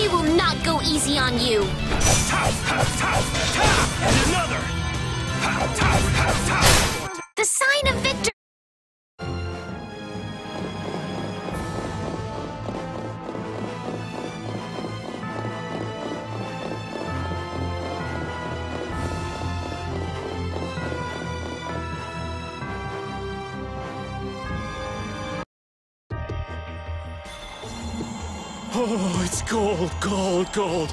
We will not go easy on you. And another. The sign of victory. Oh, it's cold, cold, cold.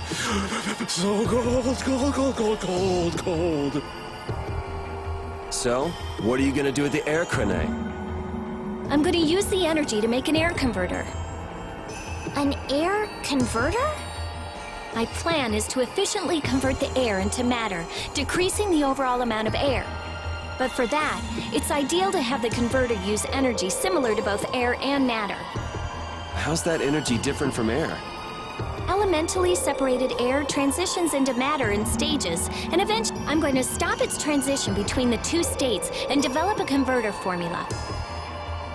So cold, cold, cold, cold, cold, cold. So, what are you gonna do with the air crane? I'm gonna use the energy to make an air converter. An air converter? My plan is to efficiently convert the air into matter, decreasing the overall amount of air. But for that, it's ideal to have the converter use energy similar to both air and matter. How's that energy different from air? Elementally separated air transitions into matter in stages, and eventually I'm going to stop its transition between the two states and develop a converter formula.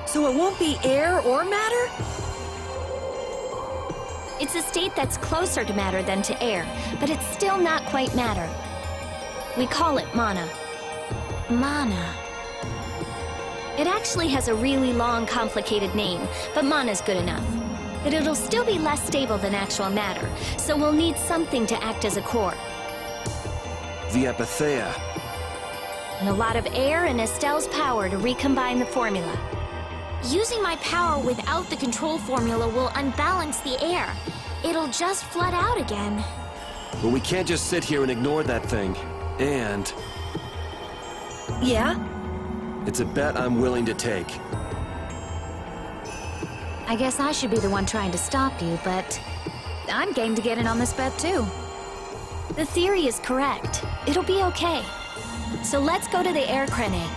So it won't be air or matter? It's a state that's closer to matter than to air, but it's still not quite matter. We call it mana. Mana. It actually has a really long, complicated name, but mana's good enough. But it'll still be less stable than actual matter, so we'll need something to act as a core. Vesperia. And a lot of air and Estelle's power to recombine the formula. Using my power without the control formula will unbalance the air. It'll just flood out again. But we can't just sit here and ignore that thing. And Yeah? it's a bet I'm willing to take. I guess I should be the one trying to stop you, but I'm game to get in on this bet too. The theory is correct. It'll be okay. So let's go to the air crane.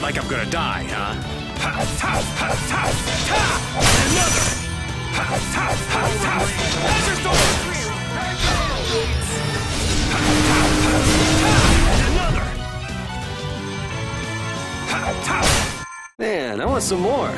like I'm gonna die, huh? Another! Laser storm! Another! Man, I want some more.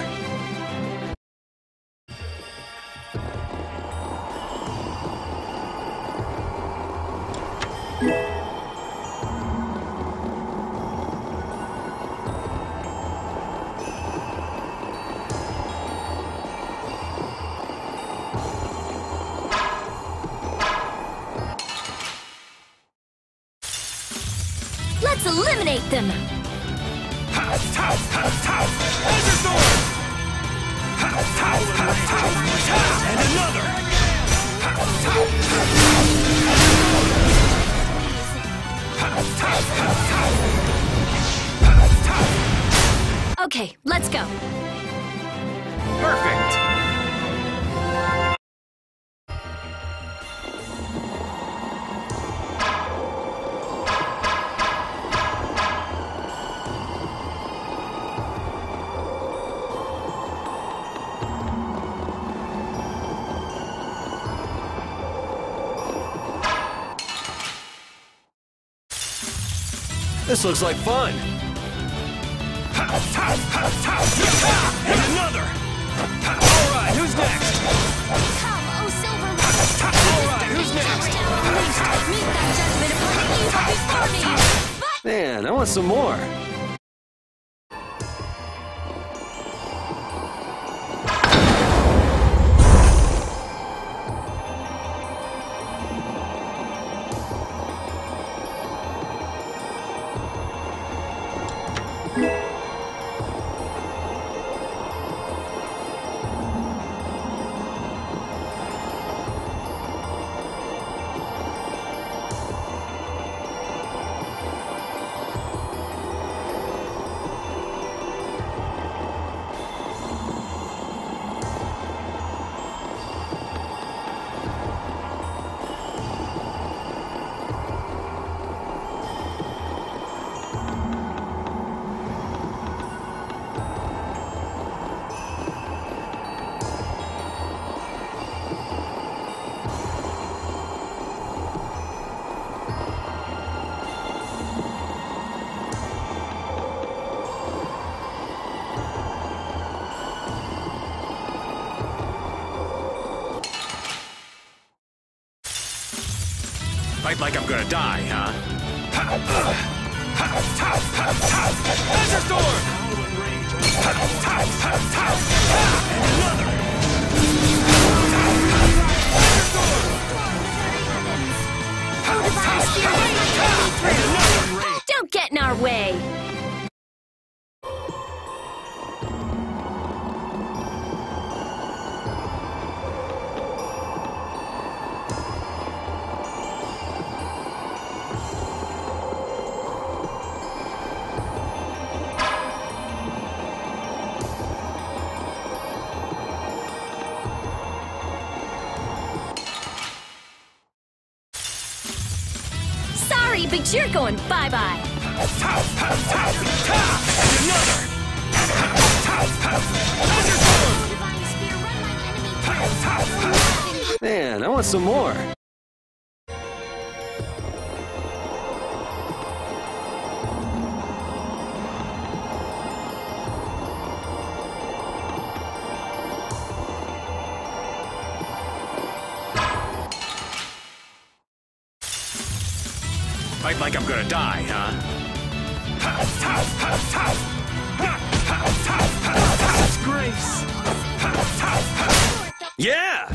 Let's eliminate them! Laser storm! And another! Okay, let's go. Perfect! This looks like fun. And another! Alright, who's next? Come, oh Silver One! Alright, who's next? Meet that judgment upon the evil before me! Man, I want some more. Fight like I'm gonna die, huh? Laser storm! And another! Don't get in our way! Sorry, but you're going bye-bye. And another! Laser storm! Divine Spear, run my enemy through! Man, I want some more. Fight like I'm gonna die, huh? Disgrace! Yeah!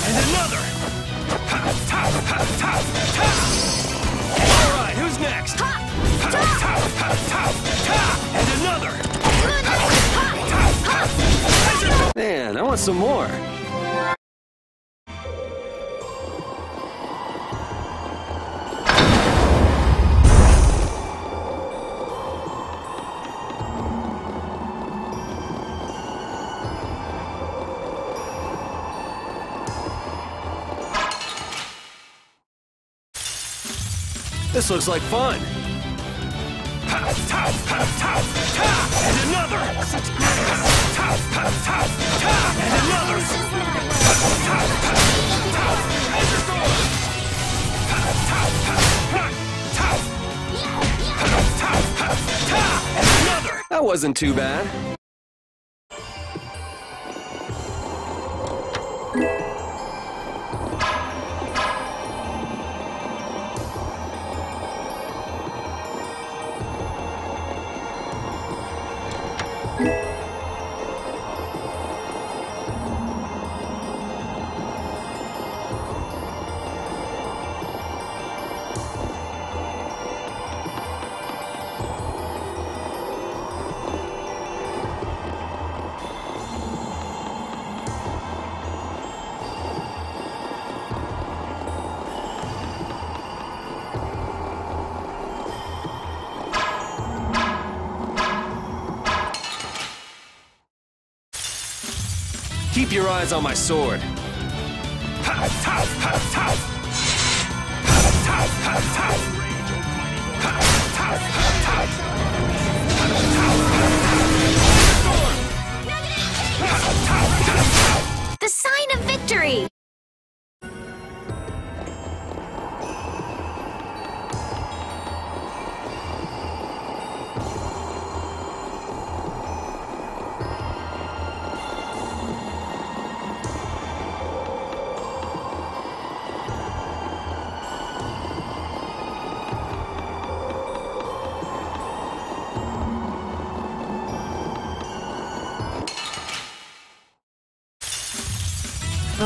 And another! Alright, who's next? And another! Man, I want some more. This looks like fun. And another! And another! And another! That wasn't too bad. Keep your eyes on my sword. The sign of victory!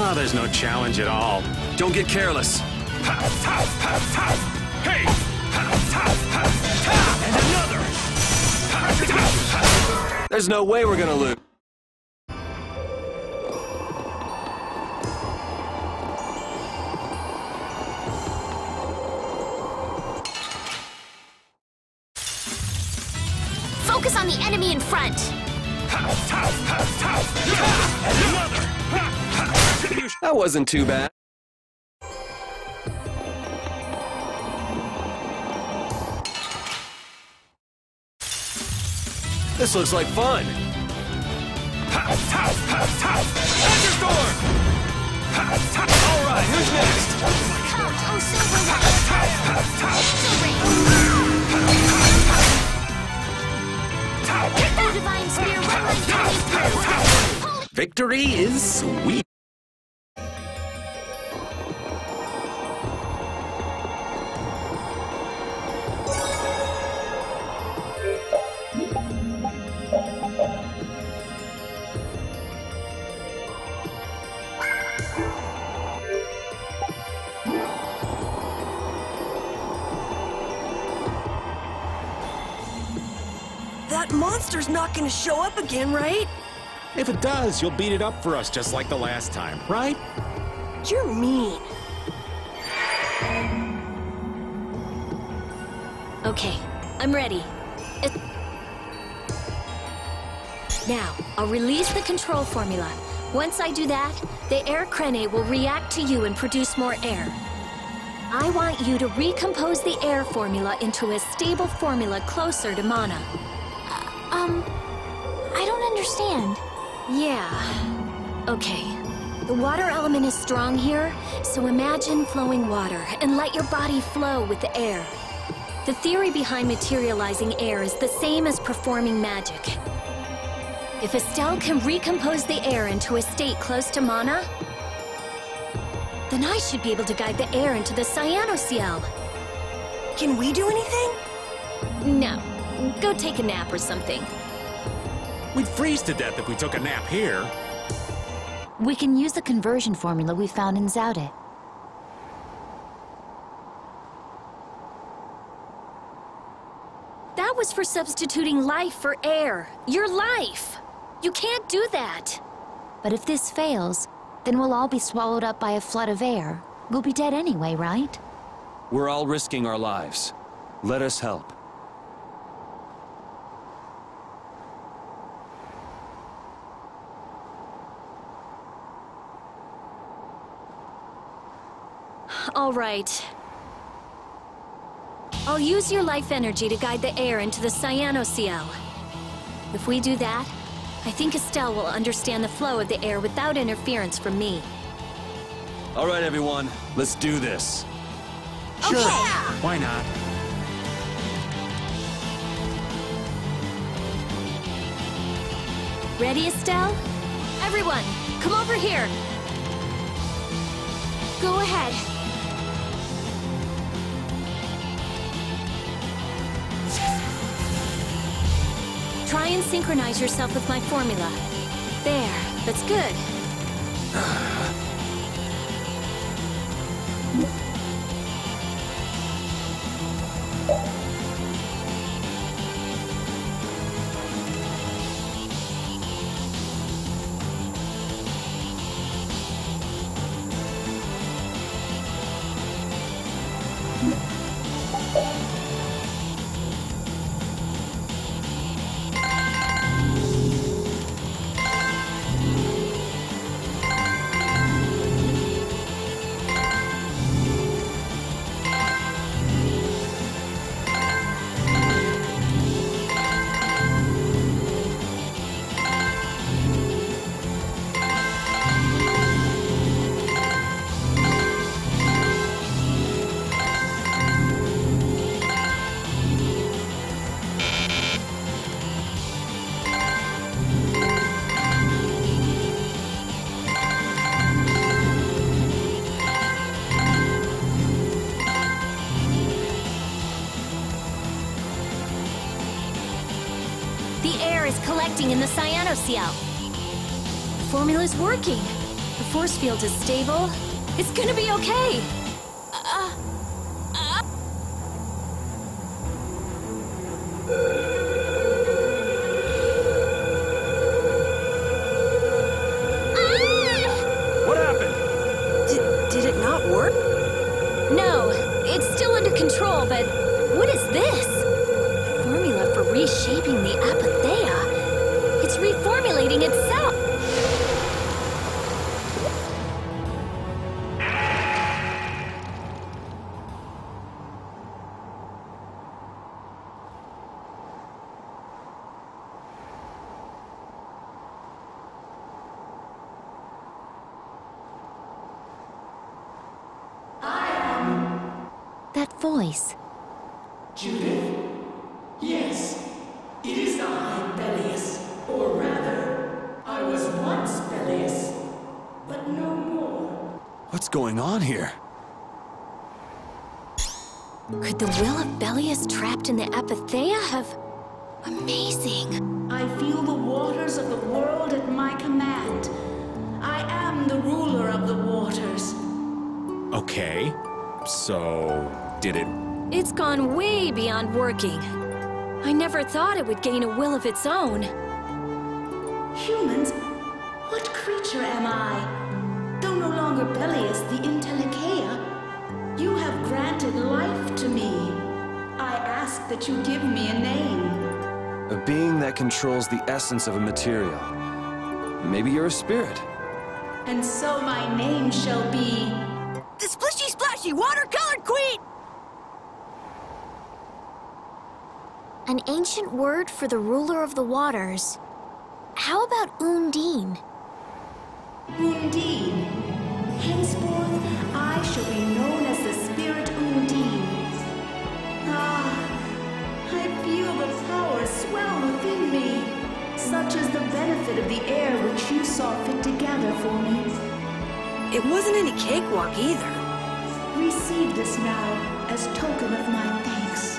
Oh, there's no challenge at all. Don't get careless. Hey! And another! There's no way we're gonna lose. Focus on the enemy in front! And another! That wasn't too bad. This looks like fun. Thunderstorm! Alright, who's next? Count, oh silver one! Oh, divine spear, run through! Victory is sweet. That monster's not gonna show up again, right? If it does, you'll beat it up for us just like the last time, right? You're mean. Okay, I'm ready. Now, I'll release the control formula. Once I do that, the air crene will react to you and produce more air. I want you to recompose the air formula into a stable formula closer to mana. I don't understand. Yeah. Okay. The water element is strong here, so imagine flowing water and let your body flow with the air. The theory behind materializing air is the same as performing magic. If Estelle can recompose the air into a state close to mana, then I should be able to guide the air into the Cyanoceal. Can we do anything? No. Go take a nap or something. We'd freeze to death if we took a nap here. We can use the conversion formula we found in Zaudet. That was for substituting life for air. Your life! You can't do that! But if this fails, then we'll all be swallowed up by a flood of air. We'll be dead anyway, right? We're all risking our lives. Let us help. All right. I'll use your life energy to guide the air into the cyanociel. If we do that, I think Estelle will understand the flow of the air without interference from me. All right, everyone. Let's do this. Sure. Why not? Ready, Estelle? Everyone, come over here. Go ahead. Try and synchronize yourself with my formula. There, that's good. The air is collecting in the cyanociel. The formula's working. The force field is stable. It's gonna be okay. What happened? Did it not work? No, it's still under control, but what is this? Formula for reshaping the apatheia. It's reformulating itself. That voice. Judith? Yes, it is I, Bellius. Or rather, I was once Bellius, but no more. What's going on here? Could the will of Bellius trapped in the apatheia have... Amazing. I feel the waters of the world at my command. I am the ruler of the waters. Okay. So, did it... It's gone way beyond working. I never thought it would gain a will of its own. Humans? What creature am I? Though no longer Bellius the Intellicheia, you have granted life to me. I ask that you give me a name. A being that controls the essence of a material. Maybe you're a spirit. And so my name shall be... The splishy splashy watercolored queen! An ancient word for the ruler of the waters. How about Undine? Undine. Henceforth, I shall be known as the spirit Undine. Ah, I feel the power swell within me. Such is the benefit of the air which you saw fit to gather for me. It wasn't any cakewalk either. Receive this now as token of my thanks.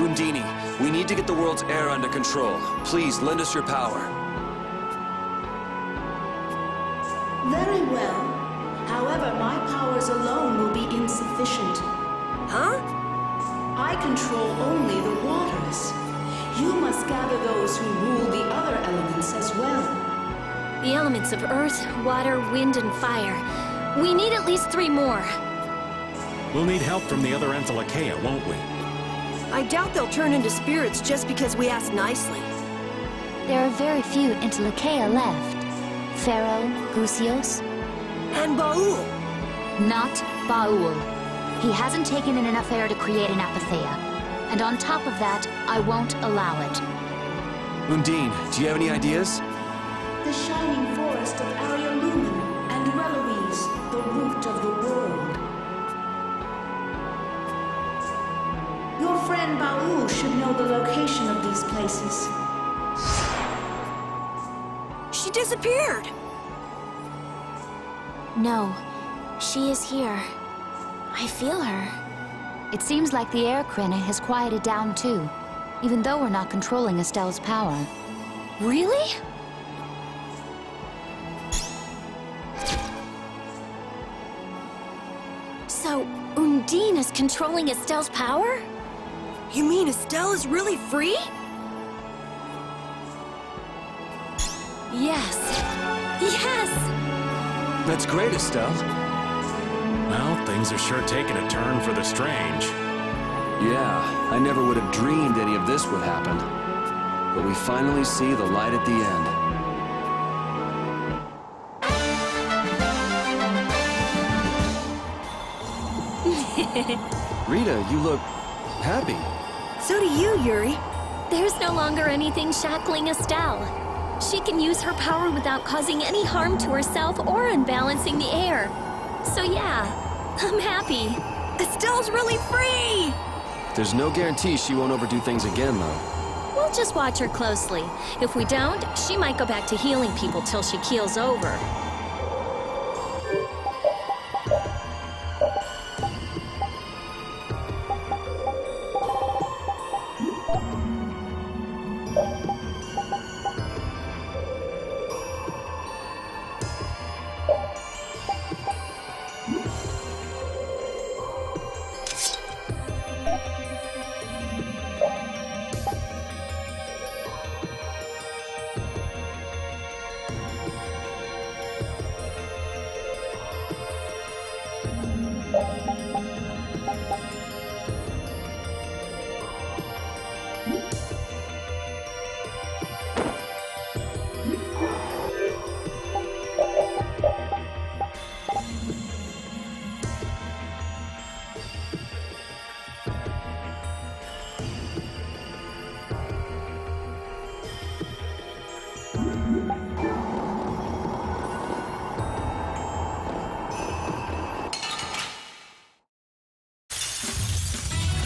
Undini, we need to get the world's air under control. Please, lend us your power. Very well. However, my powers alone will be insufficient. Huh? I control only the waters. You must gather those who rule the other elements as well. The elements of earth, water, wind, and fire. We need at least 3 more. We'll need help from the other Enthalakeia, won't we? I doubt they'll turn into spirits just because we ask nicely. There are very few Enthalakeia left. Pharaoh, Gusios. And Baul. Not Baul. He hasn't taken in enough air to create an apatheia. And on top of that, I won't allow it. Undine, do you have any ideas? The shining forest of Aria Lumen and Reloise, the root of the world. Your friend Baul should know the location of these places. She disappeared. No, she is here. I feel her. It seems like the air Krene has quieted down too, even though we're not controlling Estelle's power. Really? So, Undine is controlling Estelle's power? You mean Estelle is really free? Yes. Yes! That's great, Estelle. Well, things are sure taking a turn for the strange. Yeah, I never would have dreamed any of this would happen. But we finally see the light at the end. Rita, you look happy. So do you, Yuri. There's no longer anything shackling Estelle. She can use her power without causing any harm to herself or unbalancing the air. So yeah, I'm happy. Estelle's really free! There's no guarantee she won't overdo things again, though. We'll just watch her closely. If we don't, she might go back to healing people till she keels over.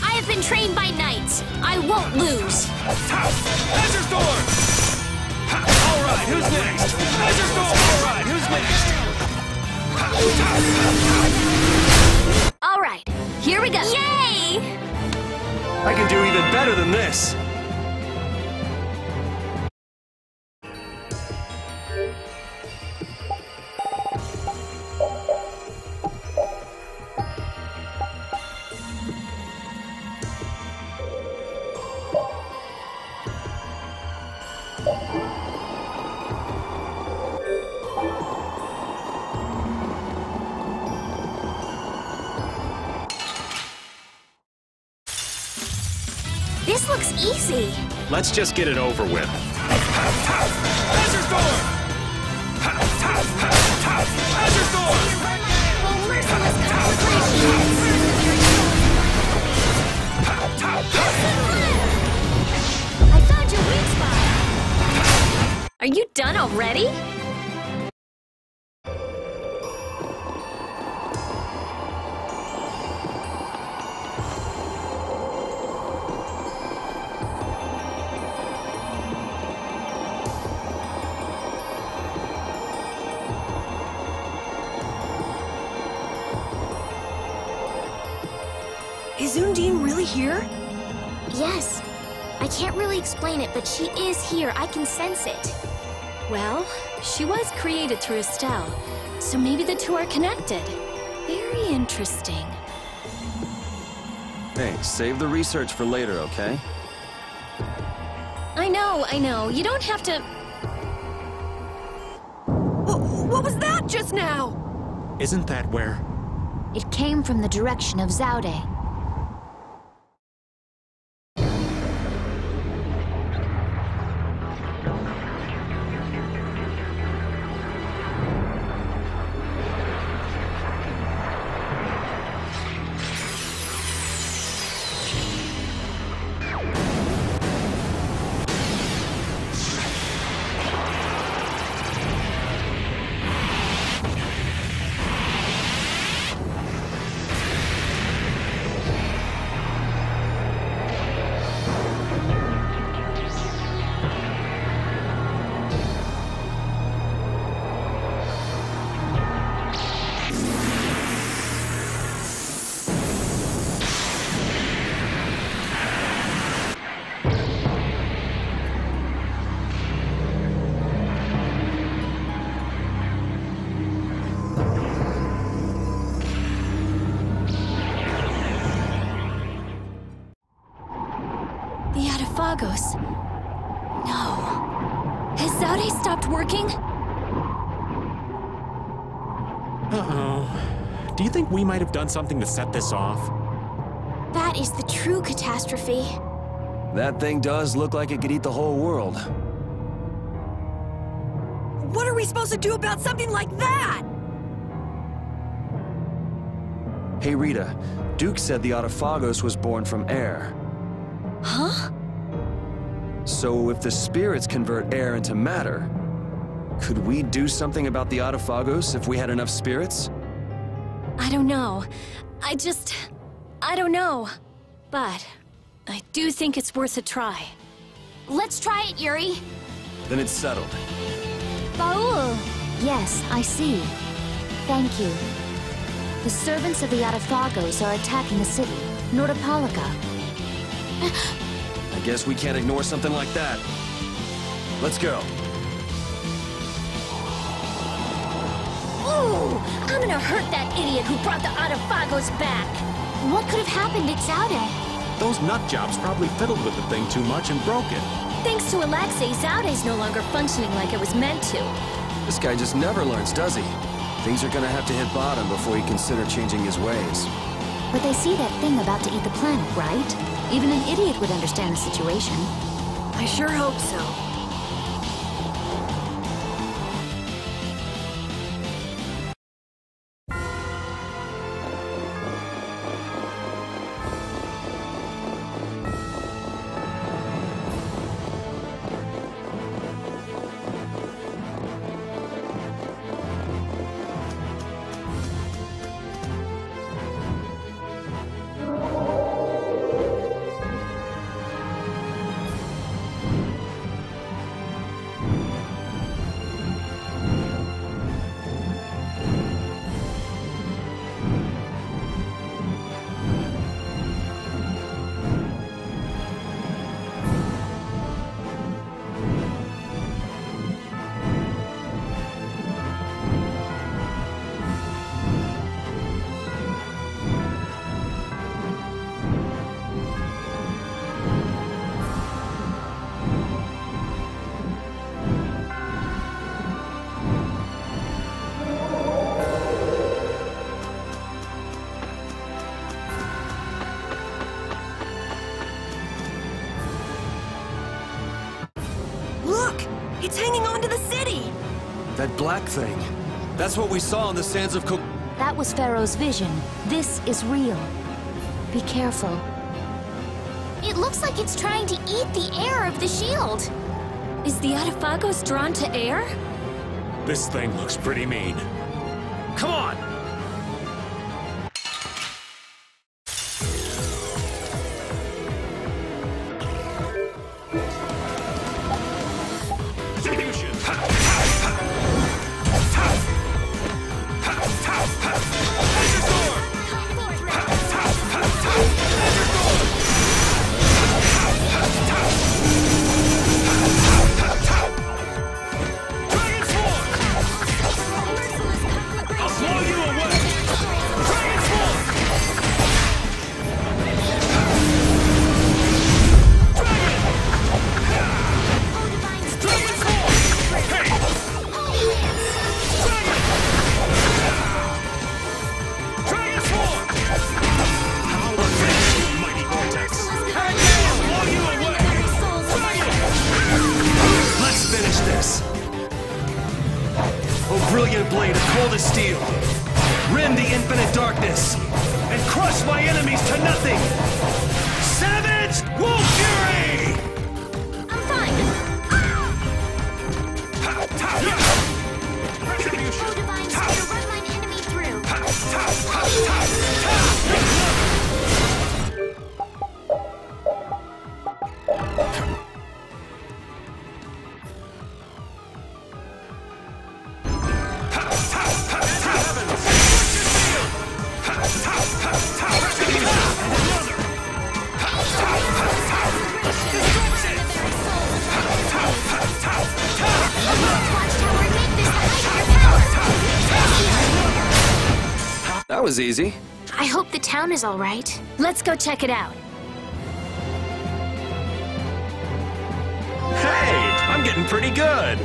I've been trained by knights. I won't lose. Azure Storm! All right, who's next? Azure Storm! All right, who's next? All right, here we go. Yay! I can do even better than this. This looks easy. Let's just get it over with. Azure Storm! Azure Storm! Well, merciless conflagration. I found your weak spot. Are you done already? Is Undine really here? Yes. I can't really explain it, but she is here. I can sense it. Well, she was created through Estelle, so maybe the two are connected. Very interesting. Hey, save the research for later, okay? I know. You don't have to... What was that just now? Isn't that where? It came from the direction of Zaude. The Adafagos. No. Has Zaude stopped working? Uh-oh. Do you think we might have done something to set this off? That is the true catastrophe. That thing does look like it could eat the whole world. What are we supposed to do about something like that? Hey, Rita. Duke said the Adafagos was born from air. Huh? So if the spirits convert air into matter, could we do something about the Adafagos if we had enough spirits? I don't know. I don't know. But I do think it's worth a try. Let's try it, Yuri. Then it's settled. Baul! Yes, I see. Thank you. The servants of the Adafagos are attacking the city, Nordopolica. I guess we can't ignore something like that. Let's go. Ooh! I'm gonna hurt that idiot who brought the Adafagos back! What could have happened at Zaude? Those nut jobs probably fiddled with the thing too much and broke it. Thanks to Alexei, Zaude's no longer functioning like it was meant to. This guy just never learns, does he? Things are gonna have to hit bottom before he consider changing his ways. But they see that thing about to eat the planet, right? Even an idiot would understand the situation. I sure hope so. Look! It's hanging on to the city! That black thing. That's what we saw on the sands of Cook. That was Pharaoh's vision. This is real. Be careful. It looks like it's trying to eat the air of the shield. Is the Adafagos drawn to air? This thing looks pretty mean. Come on! my enemies to nothing! Savage Wolf Fury! I'm fine. Oh, Divine Spear, run my enemy through. That was easy. I hope the town is all right. Let's go check it out. Hey, I'm getting pretty good.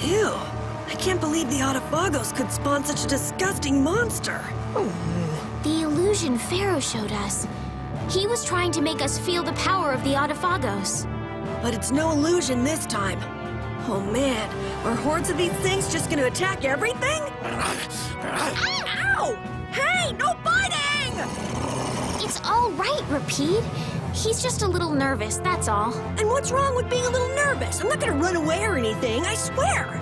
Ew. I can't believe the Autophagos could spawn such a disgusting monster. The illusion Pharaoh showed us. He was trying to make us feel the power of the Autophagos. But it's no illusion this time. Oh man, are hordes of these things just gonna attack everything? Ow! Hey, no biting! It's all right, Rapide. He's just a little nervous, that's all. And what's wrong with being a little nervous? I'm not gonna run away or anything, I swear!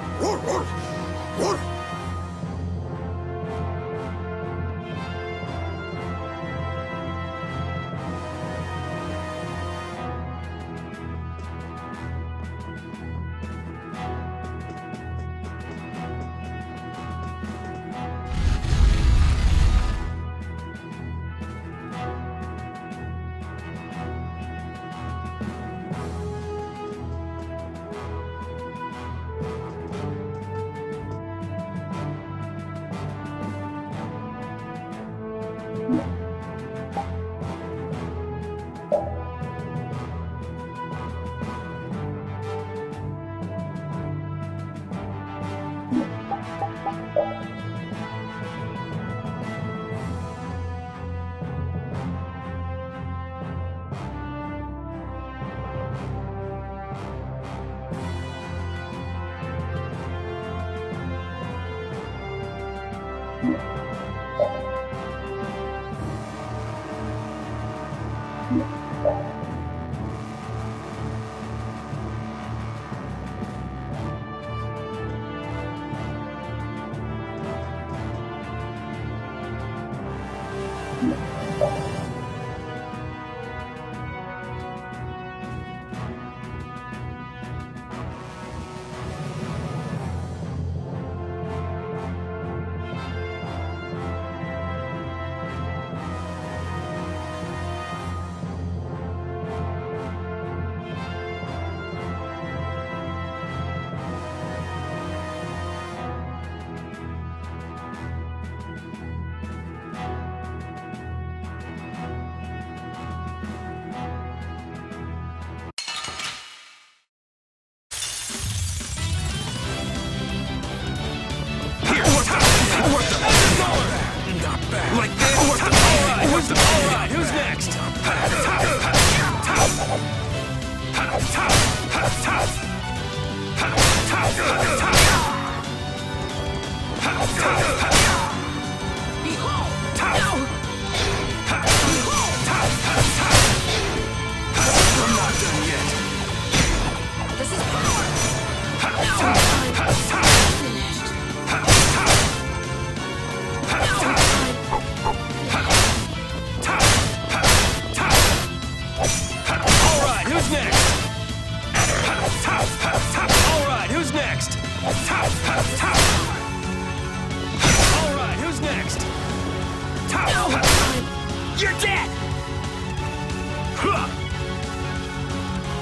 Alright, who's next? Alright, who's next? You're dead!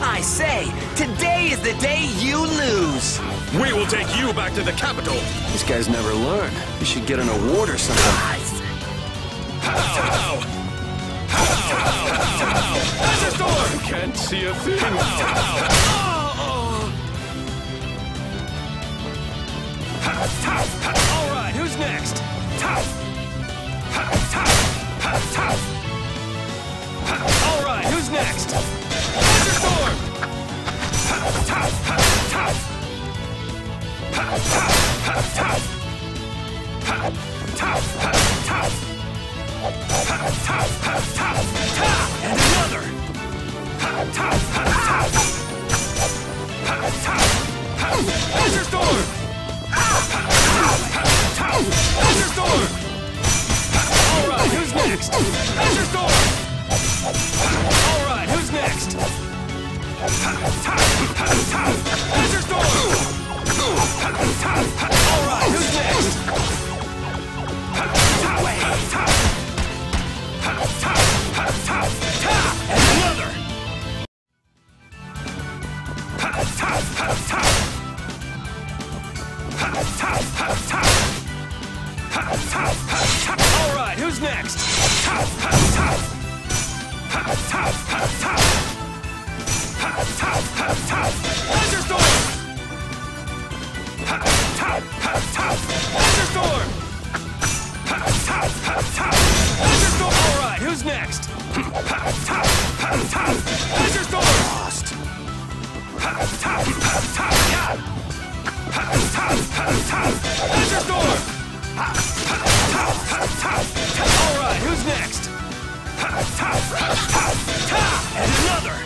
I say, today is the day you lose! We will take you back to the capital. These guys never learn. You should get an award or something. There's a storm! Can't see a thing. Alright, who's next? Alright, who's next? There's a storm! And another! There's a storm! There's a storm! Alright, who's next? There's a storm! Alright, who's next? There's a storm! Alright, who's next? And another! Alright, who's next? There's a storm! There's a storm! There's a storm! Alright, who's next? There's a storm! Lost! There's a storm! Alright, who's next? And another!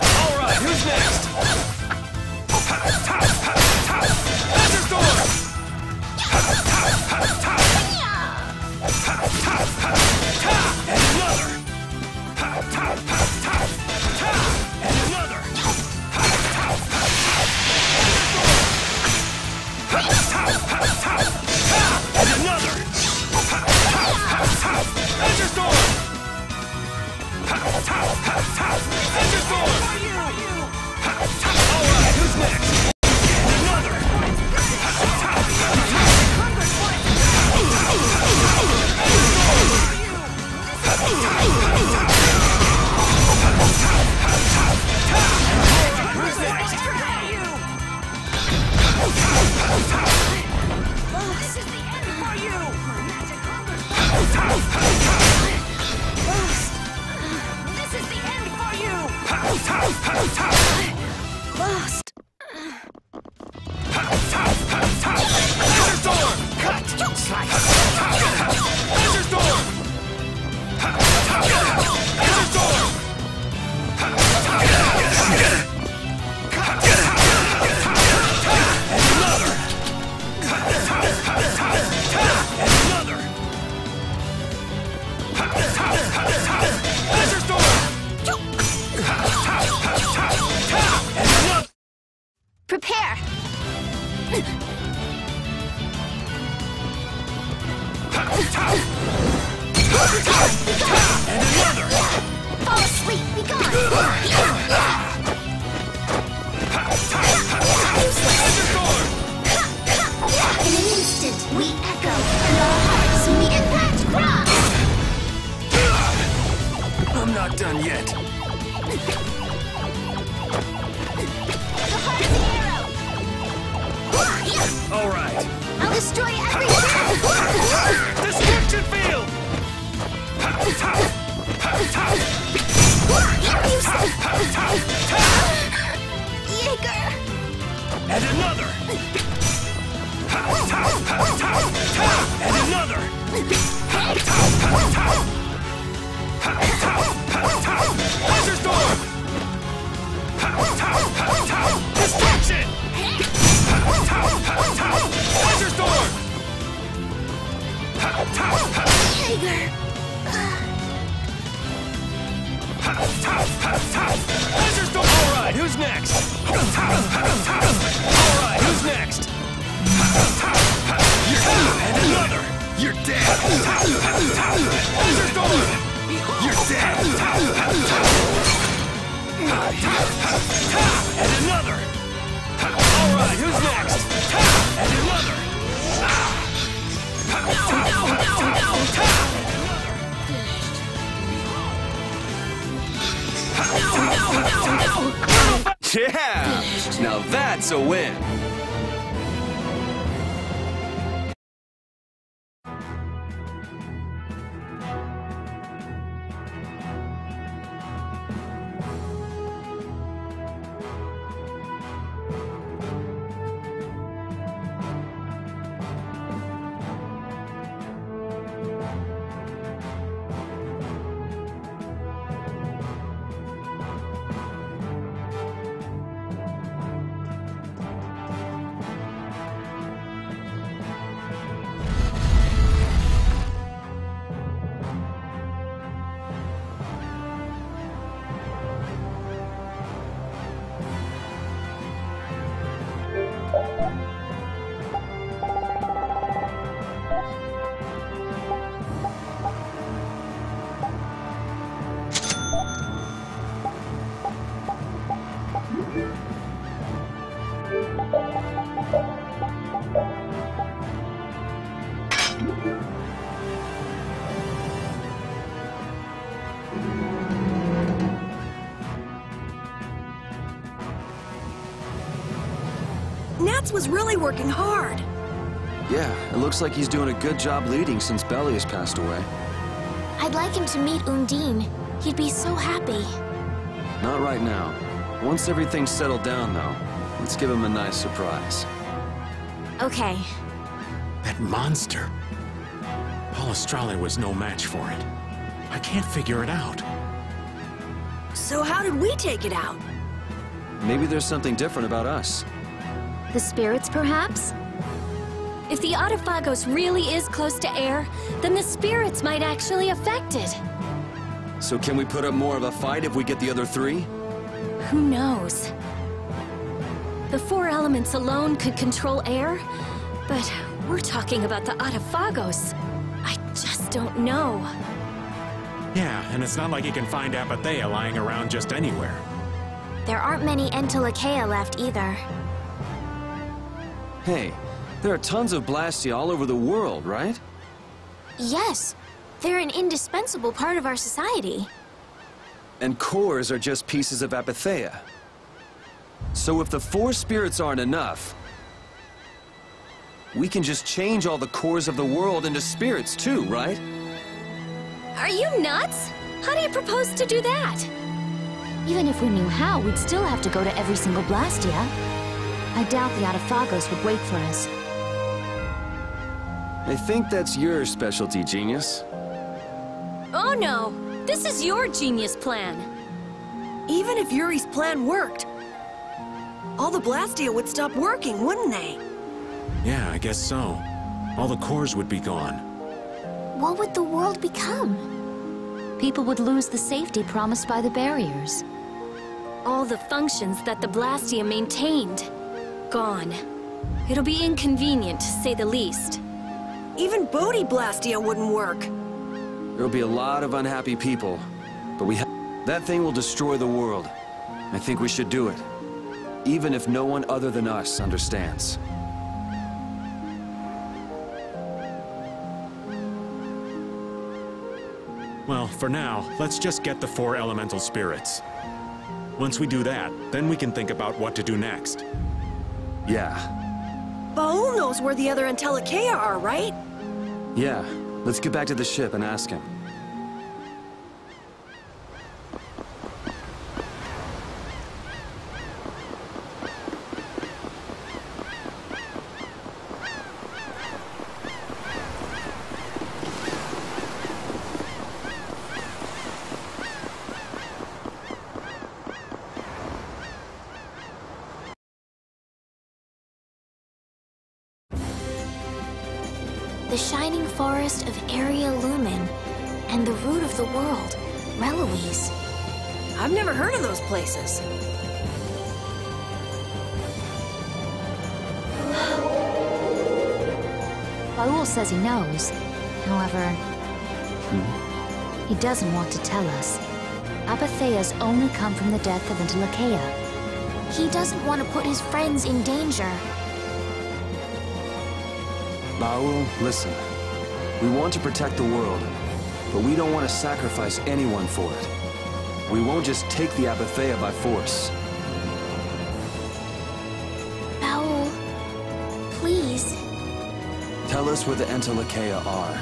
Alright, who's next? There's a storm! And another! And another! And another! There's a storm! There's a storm! Alright, who's next? And another! Alright, who's next? This is the end for you! My magic conquers. This is the end for you! Lost. There's a storm! Cut! Slice! There's a storm! There's a storm! And another! And another! There's a storm! And another! Prepare! And another! Fall asleep! Be gone! There's a storm! In an instant, we echo, and our hearts meet in that cry! I'm not done yet. The heart of the arrow! All right. I'll destroy everything! Destruction field! Useless! next? Alright, who's next? You're dead. And another! You're dead! You're gone! You're dead! And another! Alright, who's next? And another! Yeah! Now that's a win! Nats was really working hard. Yeah, it looks like he's doing a good job leading since Belly has passed away. I'd like him to meet Undine. He'd be so happy. Not right now. Once everything's settled down, though, let's give him a nice surprise. Okay. That monster. Palestrale was no match for it. I can't figure it out. So how did we take it out? Maybe there's something different about us. The spirits, perhaps? If the Autophagos really is close to air, then the spirits might actually affect it. So can we put up more of a fight if we get the other three? Who knows? The four elements alone could control air, but we're talking about the Autophagos. I just don't know. Yeah, and it's not like you can find Apathea lying around just anywhere. There aren't many Entelekea left either. Hey, there are tons of Blastia all over the world, right? Yes, they're an indispensable part of our society. And cores are just pieces of Apathea. So if the four spirits aren't enough, we can just change all the cores of the world into spirits too, right? Are you nuts? How do you propose to do that? Even if we knew how, we'd still have to go to every single Blastia. I doubt the Autophagos would wait for us. I think that's your specialty, genius. Oh no! This is your genius plan! Even if Yuri's plan worked, all the Blastia would stop working, wouldn't they? Yeah, I guess so. All the cores would be gone. What would the world become? People would lose the safety promised by the barriers. All the functions that the Blastia maintained. Gone. It'll be inconvenient, to say the least. Even Bodhi Blastia wouldn't work. There'll be a lot of unhappy people, but that thing will destroy the world. I think we should do it, even if no one other than us understands. Well, for now, let's just get the four elemental spirits. Once we do that, then we can think about what to do next. Yeah. Baul knows where the other Entelekea are, right? Yeah. Let's get back to the ship and ask him. The shining forest of Area Lumen, and the root of the world, Reloise. I've never heard of those places. Baul says he knows. However, he doesn't want to tell us. Apatheas only come from the death of Intellicaea. He doesn't want to put his friends in danger. Baul, listen. We want to protect the world, but we don't want to sacrifice anyone for it. We won't just take the Apatheia by force. Baul, please. Tell us where the Intellicaea are.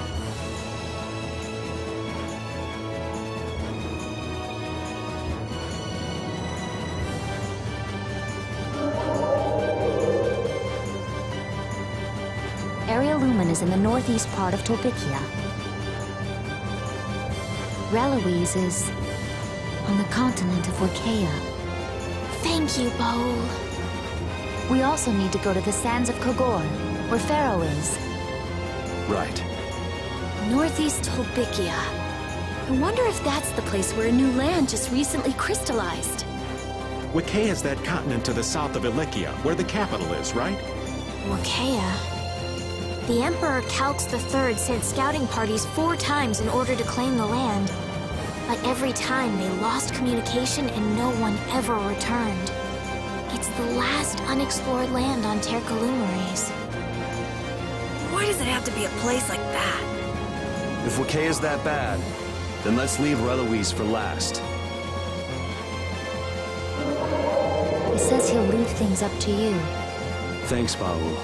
Area Lumen is in the northeast part of Tolbikia. Reloise is on the continent of Wiccaea. Thank you, Baul. We also need to go to the sands of Kogorn, where Pharaoh is. Right. Northeast Tolbikia. I wonder if that's the place where a new land just recently crystallized. Wiccaea is that continent to the south of Ilikia, where the capital is, right? Wiccaea. The Emperor Calx III sent scouting parties 4 times in order to claim the land. But every time they lost communication and no one ever returned. It's the last unexplored land on Tercalumares. Why does it have to be a place like that? If Wiccaea is that bad, then let's leave Reloise for last. He says he'll leave things up to you. Thanks, Baul.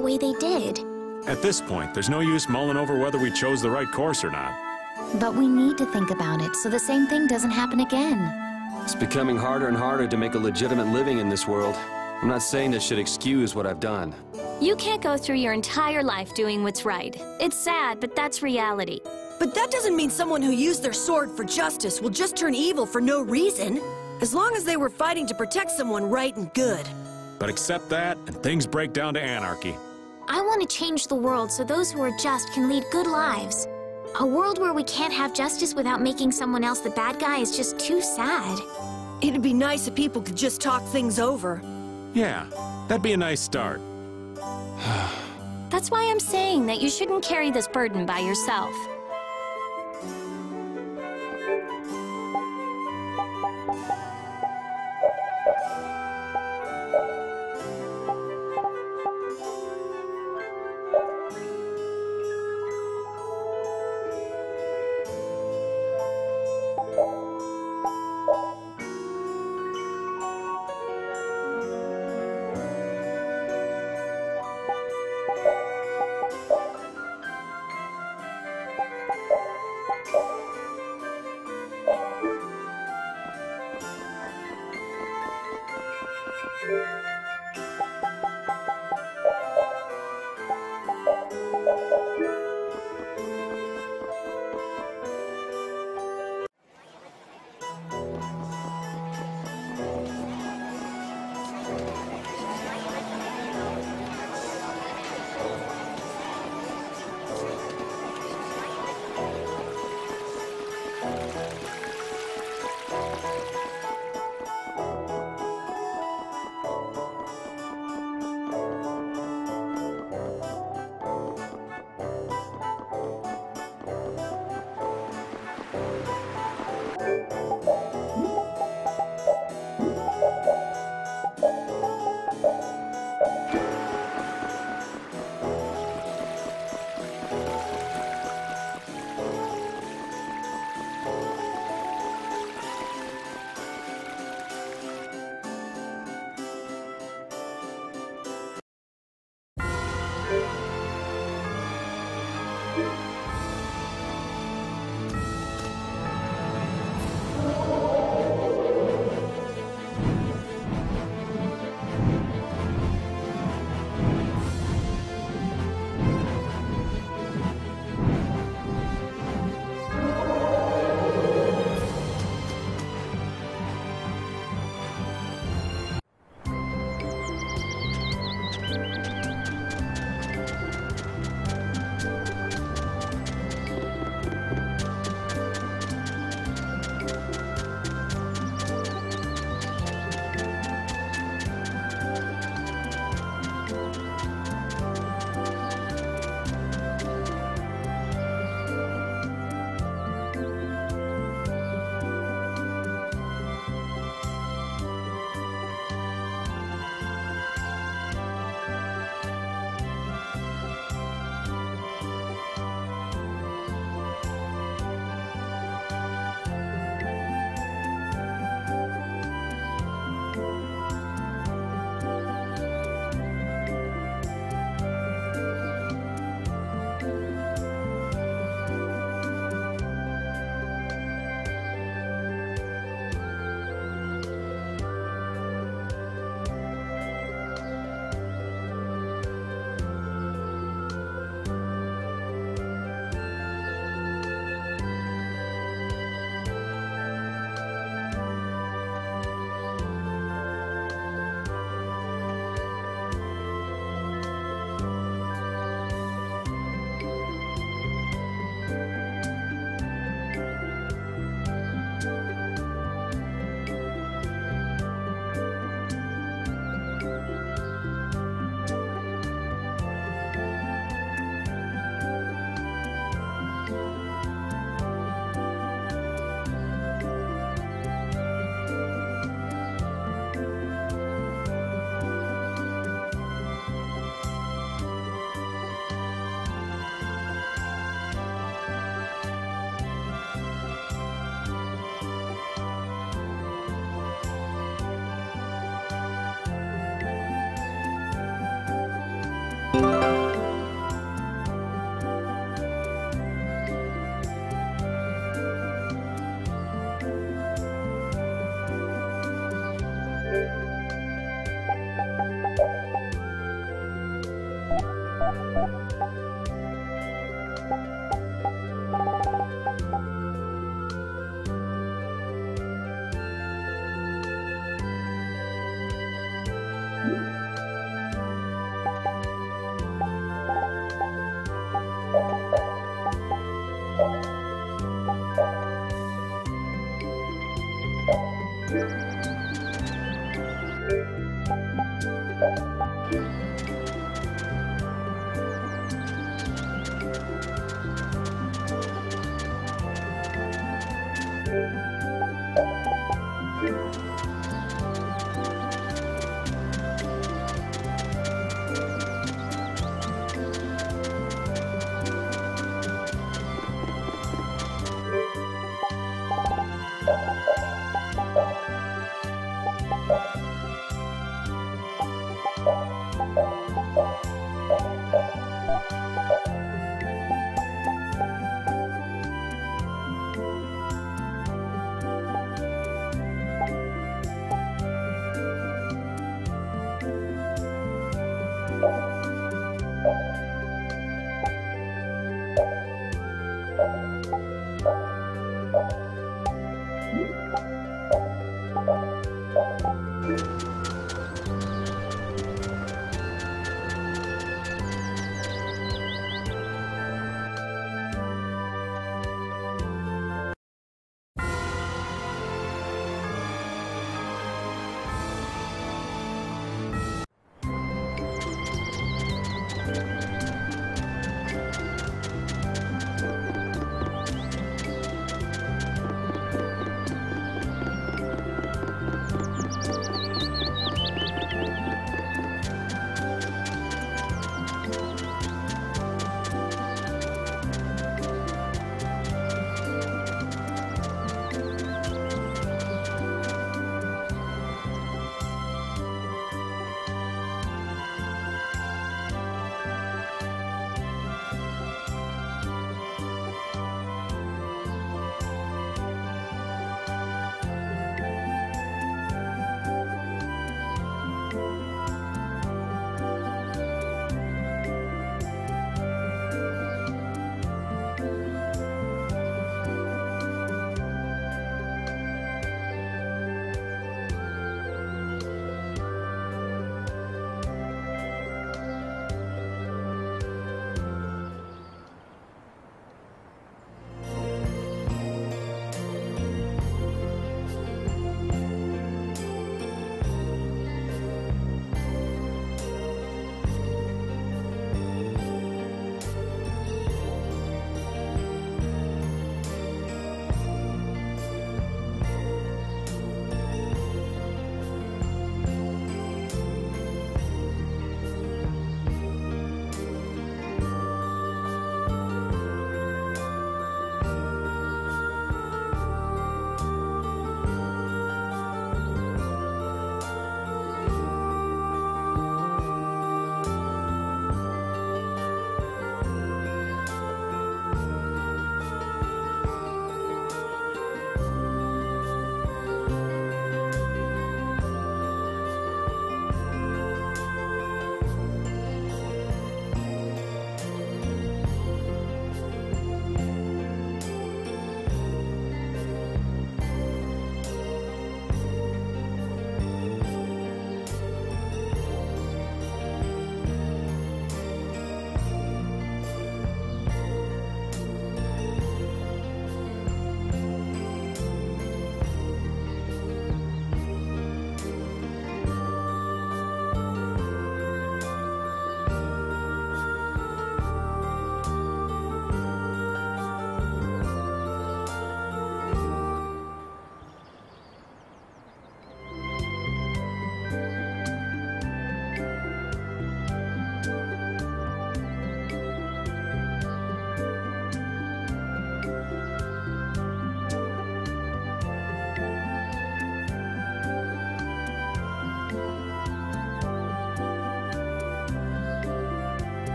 the way they did. At this point, there's no use mulling over whether we chose the right course or not. But we need to think about it so the same thing doesn't happen again. It's becoming harder and harder to make a legitimate living in this world. I'm not saying this should excuse what I've done. You can't go through your entire life doing what's right. It's sad, but that's reality. But that doesn't mean someone who used their sword for justice will just turn evil for no reason. As long as they were fighting to protect someone right and good. But accept that, and things break down to anarchy. I want to change the world so those who are just can lead good lives. A world where we can't have justice without making someone else the bad guy is just too sad. It'd be nice if people could just talk things over. Yeah, that'd be a nice start. That's why I'm saying that you shouldn't carry this burden by yourself.